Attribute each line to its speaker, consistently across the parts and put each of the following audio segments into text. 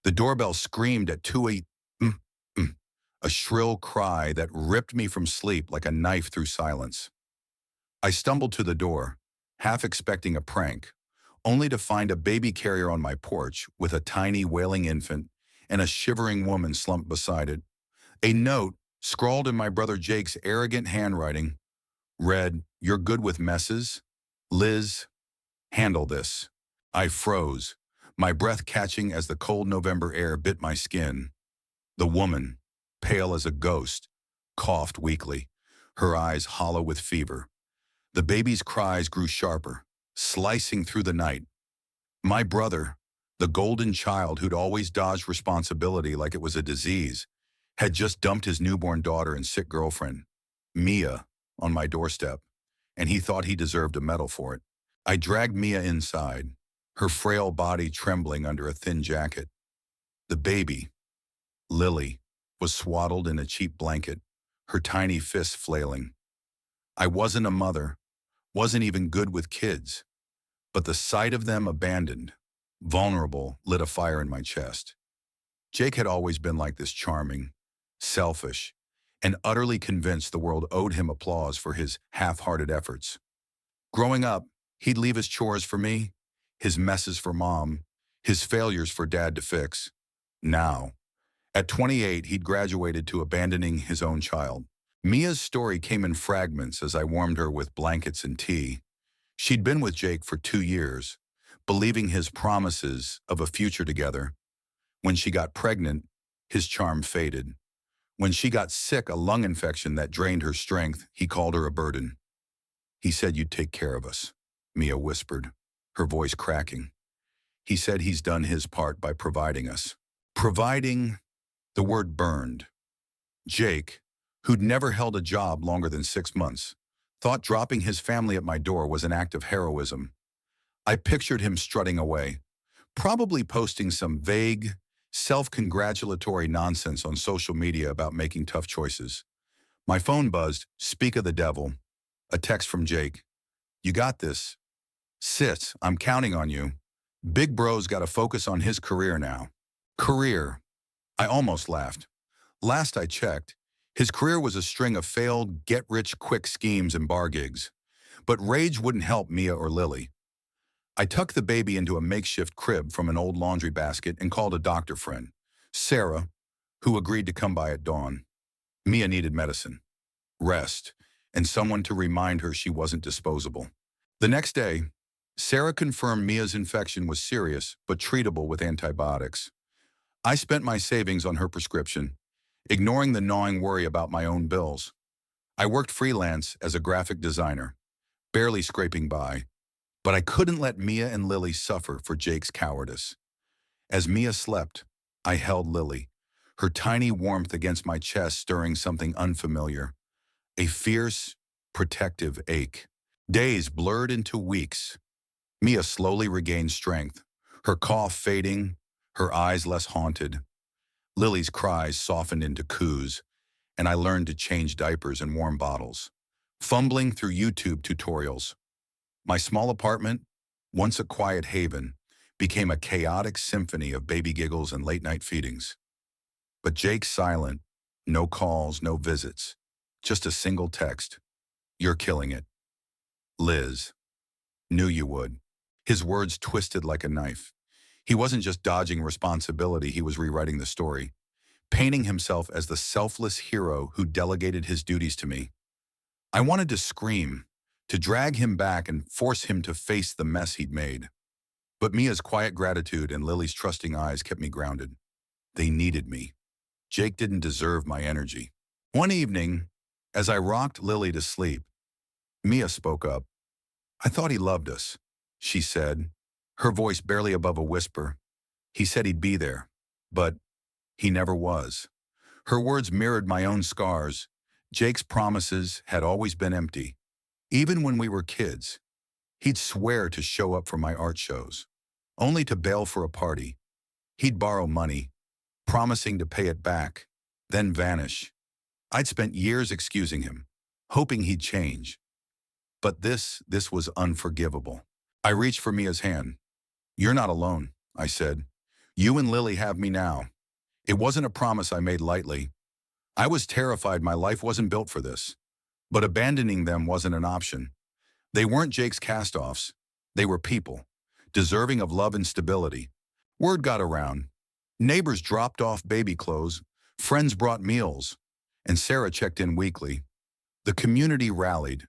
Speaker 1: The doorbell screamed at 2 a.m., a shrill cry that ripped me from sleep like a knife through silence. I stumbled to the door, half expecting a prank, only to find a baby carrier on my porch with a tiny wailing infant and a shivering woman slumped beside it. A note, scrawled in my brother Jake's arrogant handwriting, read, "You're good with messes? Liz, handle this." I froze, my breath catching as the cold November air bit my skin. The woman, pale as a ghost, coughed weakly, her eyes hollow with fever. The baby's cries grew sharper, slicing through the night. My brother, the golden child who'd always dodged responsibility like it was a disease, had just dumped his newborn daughter and sick girlfriend, Mia, on my doorstep, and he thought he deserved a medal for it. I dragged Mia inside, her frail body trembling under a thin jacket. The baby, Lily, was swaddled in a cheap blanket, her tiny fists flailing. I wasn't a mother, wasn't even good with kids, but the sight of them abandoned, vulnerable, lit a fire in my chest. Jake had always been like this, charming, selfish, and utterly convinced the world owed him applause for his half-hearted efforts. Growing up, he'd leave his chores for me, his messes for mom, his failures for dad to fix. Now, at 28, he'd graduated to abandoning his own child. Mia's story came in fragments as I warmed her with blankets and tea. She'd been with Jake for 2 years, believing his promises of a future together. When she got pregnant, his charm faded. When she got sick, a lung infection that drained her strength, he called her a burden. "He said you'd take care of us," Mia whispered, her voice cracking. "He said he's done his part by providing us." Providing, the word burned. Jake, who'd never held a job longer than 6 months, thought dropping his family at my door was an act of heroism. I pictured him strutting away, probably posting some vague, self-congratulatory nonsense on social media about making tough choices. My phone buzzed, speak of the devil. A text from Jake. "You got this. Sis, I'm counting on you. Big bro's got to focus on his career now." Career. I almost laughed. Last I checked, his career was a string of failed, get-rich-quick schemes and bar gigs. But rage wouldn't help Mia or Lily. I tucked the baby into a makeshift crib from an old laundry basket and called a doctor friend, Sarah, who agreed to come by at dawn. Mia needed medicine, rest, and someone to remind her she wasn't disposable. The next day, Sarah confirmed Mia's infection was serious but treatable with antibiotics. I spent my savings on her prescription, ignoring the gnawing worry about my own bills. I worked freelance as a graphic designer, barely scraping by, but I couldn't let Mia and Lily suffer for Jake's cowardice. As Mia slept, I held Lily, her tiny warmth against my chest stirring something unfamiliar, a fierce, protective ache. Days blurred into weeks. Mia slowly regained strength, her cough fading, her eyes less haunted. Lily's cries softened into coos, and I learned to change diapers and warm bottles, fumbling through YouTube tutorials. My small apartment, once a quiet haven, became a chaotic symphony of baby giggles and late-night feedings. But Jake's silent, no calls, no visits, just a single text. "You're killing it. Liz. Knew you would." His words twisted like a knife. He wasn't just dodging responsibility, he was rewriting the story, painting himself as the selfless hero who delegated his duties to me. I wanted to scream, to drag him back and force him to face the mess he'd made. But Mia's quiet gratitude and Lily's trusting eyes kept me grounded. They needed me. Jake didn't deserve my energy. One evening, as I rocked Lily to sleep, Mia spoke up. "I thought he loved us," she said, her voice barely above a whisper. "He said he'd be there, but he never was." Her words mirrored my own scars. Jake's promises had always been empty. Even when we were kids, he'd swear to show up for my art shows, only to bail for a party. He'd borrow money, promising to pay it back, then vanish. I'd spent years excusing him, hoping he'd change. But this was unforgivable. I reached for Mia's hand. "You're not alone," I said. You and Lily have me now. It wasn't a promise I made lightly. I was terrified my life wasn't built for this. But abandoning them wasn't an option. They weren't Jake's cast-offs. They were people, deserving of love and stability. Word got around. Neighbors dropped off baby clothes, friends brought meals, and Sarah checked in weekly. The community rallied,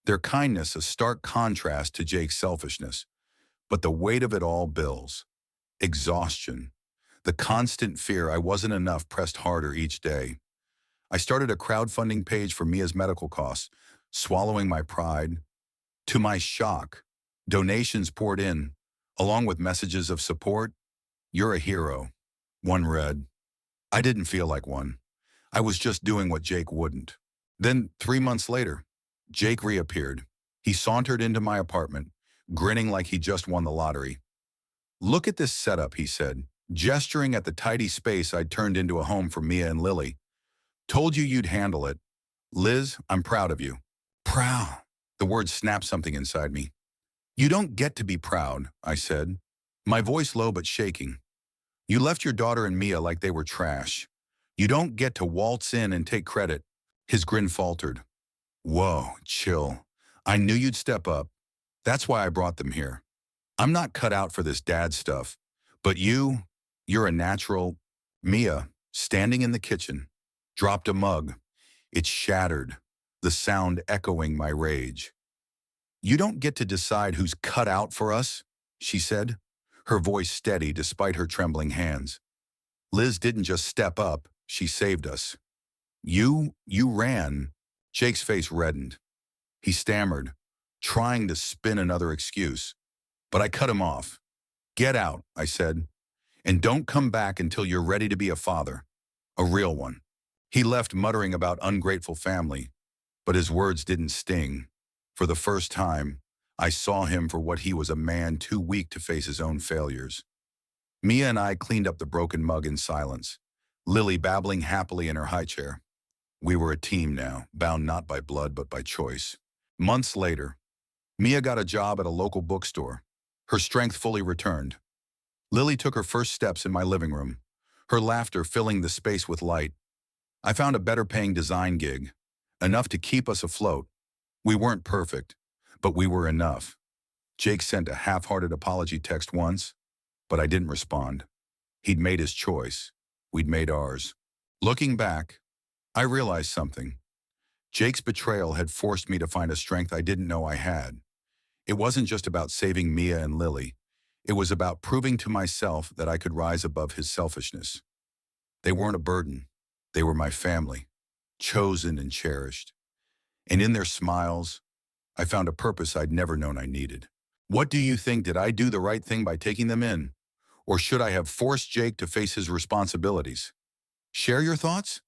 Speaker 1: their kindness a stark contrast to Jake's selfishness. But the weight of it all bills. Exhaustion. The constant fear I wasn't enough pressed harder each day. I started a crowdfunding page for Mia's medical costs, swallowing my pride. To my shock, donations poured in, along with messages of support. "You're a hero," one read. I didn't feel like one. I was just doing what Jake wouldn't. Then, 3 months later, Jake reappeared. He sauntered into my apartment, grinning like he just won the lottery. "Look at this setup," he said, gesturing at the tidy space I'd turned into a home for Mia and Lily. "Told you you'd handle it. Liz, I'm proud of you." Proud. The word snapped something inside me. "You don't get to be proud," I said, my voice low but shaking. "You left your daughter and Mia like they were trash. You don't get to waltz in and take credit." His grin faltered. "Whoa, chill. I knew you'd step up. That's why I brought them here. I'm not cut out for this dad stuff. But you're a natural." Mia, standing in the kitchen, dropped a mug. It shattered, the sound echoing my rage. "You don't get to decide who's cut out for us," she said, her voice steady despite her trembling hands. "Liz didn't just step up, she saved us. You ran." Jake's face reddened. He stammered, trying to spin another excuse. But I cut him off. "Get out," I said, "and don't come back until you're ready to be a father. A real one." He left muttering about ungrateful family, but his words didn't sting. For the first time, I saw him for what he was, a man too weak to face his own failures. Mia and I cleaned up the broken mug in silence, Lily babbling happily in her high chair. We were a team now, bound not by blood but by choice. Months later, Mia got a job at a local bookstore. Her strength fully returned. Lily took her first steps in my living room, her laughter filling the space with light. I found a better-paying design gig, enough to keep us afloat. We weren't perfect, but we were enough. Jake sent a half-hearted apology text once, but I didn't respond. He'd made his choice. We'd made ours. Looking back, I realized something. Jake's betrayal had forced me to find a strength I didn't know I had. It wasn't just about saving Mia and Lily. It was about proving to myself that I could rise above his selfishness. They weren't a burden. They were my family, chosen and cherished. And in their smiles, I found a purpose I'd never known I needed. What do you think? Did I do the right thing by taking them in? Or should I have forced Jake to face his responsibilities? Share your thoughts?